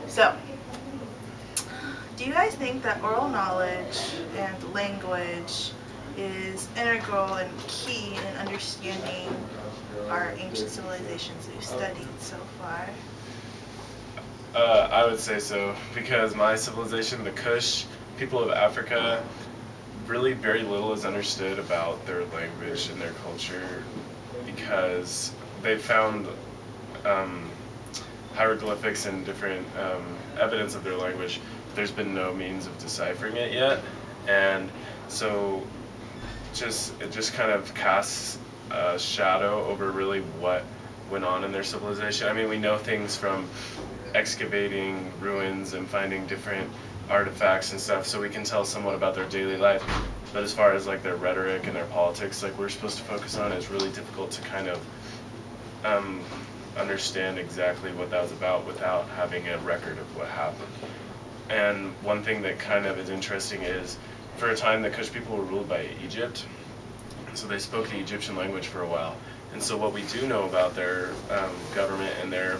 So, do you guys think that oral knowledge and language is integral and key in understanding our ancient civilizations we've studied so far? I would say so, because my civilization, the Kush, people of Africa, really very little is understood about their language and their culture because they found um, hieroglyphics and different evidence of their language. There's been no means of deciphering it yet, and so it just kind of casts a shadow over really what went on in their civilization. I mean, we know things from excavating ruins and finding different artifacts and stuff, so we can tell somewhat about their daily life. But as far as like their rhetoric and their politics, like we're supposed to focus on, is really difficult to kind of understand exactly what that was about without having a record of what happened. And one thing that kind of is interesting is, for a time, the Kush people were ruled by Egypt, so they spoke the Egyptian language for a while. And so what we do know about their government and their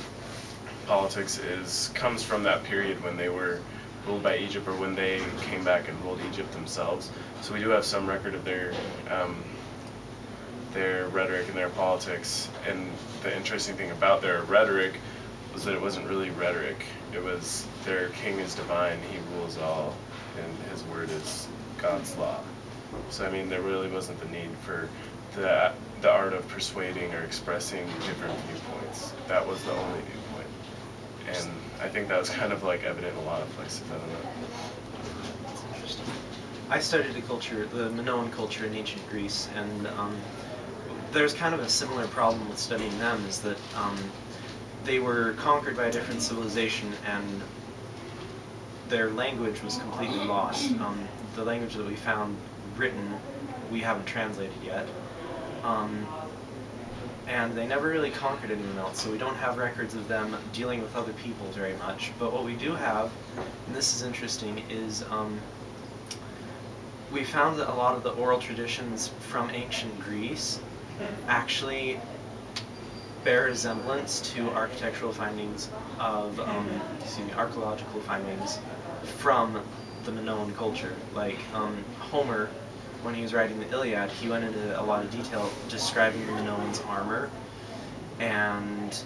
politics comes from that period when they were ruled by Egypt, or when they came back and ruled Egypt themselves. So we do have some record of their rhetoric and their politics. And the interesting thing about their rhetoric was that it wasn't really rhetoric. It was their king is divine, he rules all, and his word is God's law. So I mean, there really wasn't the need for the art of persuading or expressing different viewpoints. That was the only viewpoint. And I think that was kind of like evident in a lot of places. I don't know. That's interesting. I studied a culture, the Minoan culture in ancient Greece, and there's kind of a similar problem with studying them, is that they were conquered by a different civilization and their language was completely lost. The language that we found written, we haven't translated yet. And they never really conquered anyone else, so we don't have records of them dealing with other people very much. But what we do have, and this is interesting, is we found that a lot of the oral traditions from ancient Greece actually bear resemblance to architectural findings of, archaeological findings from the Minoan culture. Like Homer, when he was writing the Iliad, he went into a lot of detail describing the Minoans' armor, and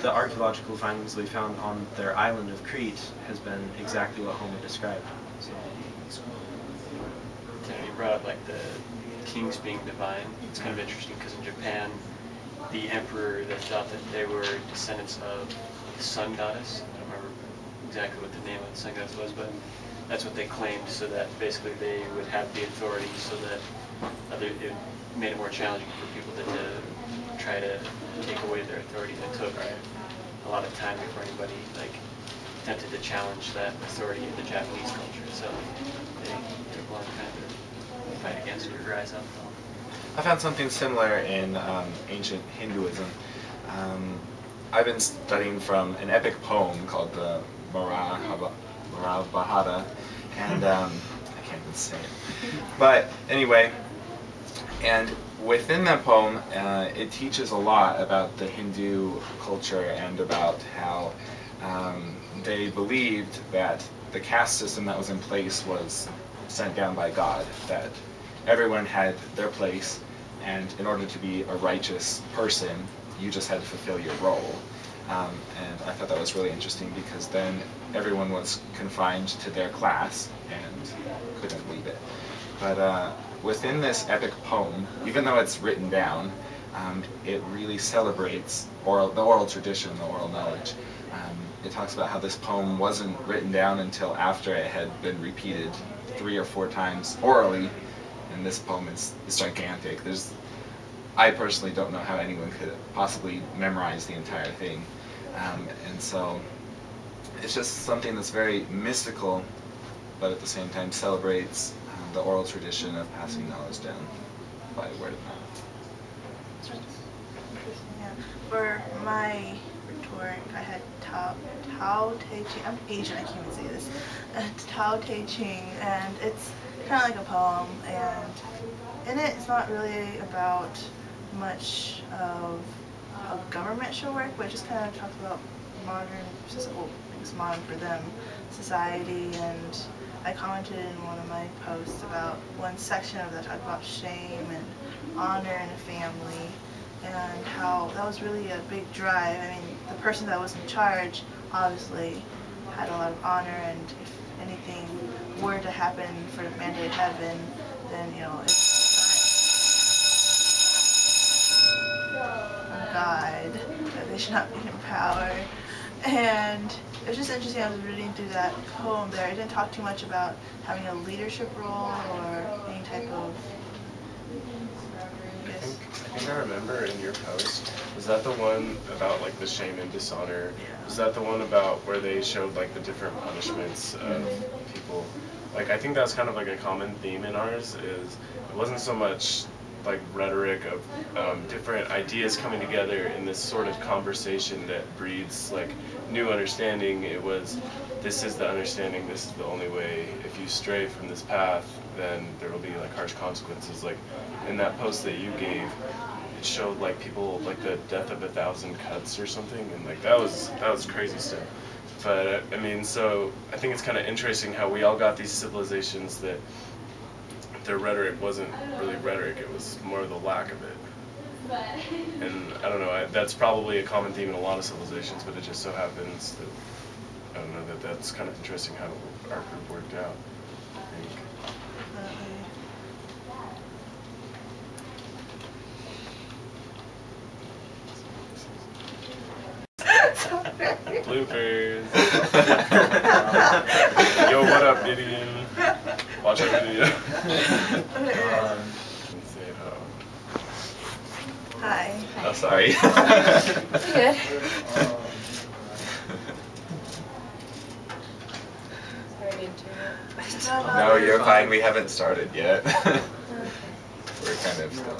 the archaeological findings we found on their island of Crete has been exactly what Homer described. So, you brought up like the kings being divine. It's kind of interesting because in Japan, the emperor, they thought that they were descendants of the sun goddess. I don't remember exactly what the name of the sun goddess was, but that's what they claimed, so that basically they would have the authority, so that it made it more challenging for people to try to take away their authority. It took a lot of time before anybody attempted to challenge that authority in the Japanese culture. So they took a long time to fight against it or rise up. I found something similar in ancient Hinduism. I've been studying from an epic poem called the Mahabharata, and I can't even say it. But anyway, and within that poem, it teaches a lot about the Hindu culture and about how they believed that the caste system that was in place was sent down by God, that everyone had their place, and in order to be a righteous person, you just had to fulfill your role. And I thought that was really interesting because then everyone was confined to their class and couldn't leave it. But within this epic poem, even though it's written down, it really celebrates the oral tradition, the oral knowledge. It talks about how this poem wasn't written down until after it had been repeated 3 or 4 times orally, and this poem is gigantic. I personally don't know how anyone could possibly memorize the entire thing. And so it's just something that's very mystical, but at the same time celebrates the oral tradition of passing knowledge down by word of mouth. Yeah. For my rhetoric, I had Tao Te Ching. I'm Asian, I can't even say this. Tao Te Ching, and it's kind of like a poem, and in it, it's not really about much of how government should work, but it just kind of talks about modern, well, it's modern for them, society. And I commented in one of my posts about one section of that talked about shame and honor in a family, and how that was really a big drive. I mean, the person that was in charge obviously had a lot of honor, and if anything were to happen for the mandate heaven, then, you know, it's a God, that they should not be in power. And it was just interesting. I was reading through that poem there. It didn't talk too much about having a leadership role or any type of, I think I remember in your post, was that the one about like the shame and dishonor? Yeah. Was that the one about where they showed like the different punishments of people? Like, I think that's kind of like a common theme in ours, is it wasn't so much like rhetoric of different ideas coming together in this sort of conversation that breeds like new understanding. It was, this is the understanding, this is the only way. If you stray from this path, then there will be like harsh consequences. Like in that post that you gave, it showed like people, like the death of 1,000 cuts or something, and like that was crazy stuff. But I mean, so I think it's kind of interesting how we all got these civilizations that their rhetoric wasn't really rhetoric, it was more of the lack of it. And I don't know, that's probably a common theme in a lot of civilizations, but it just so happens that, I don't know, that's kind of interesting how our group worked out, I think. Bloopers. Yo, what up, Gideon? Watch our video. Say Hi. Oh, sorry. Good. Sorry to interrupt. No, you're fine. We haven't started yet. We're kind of still.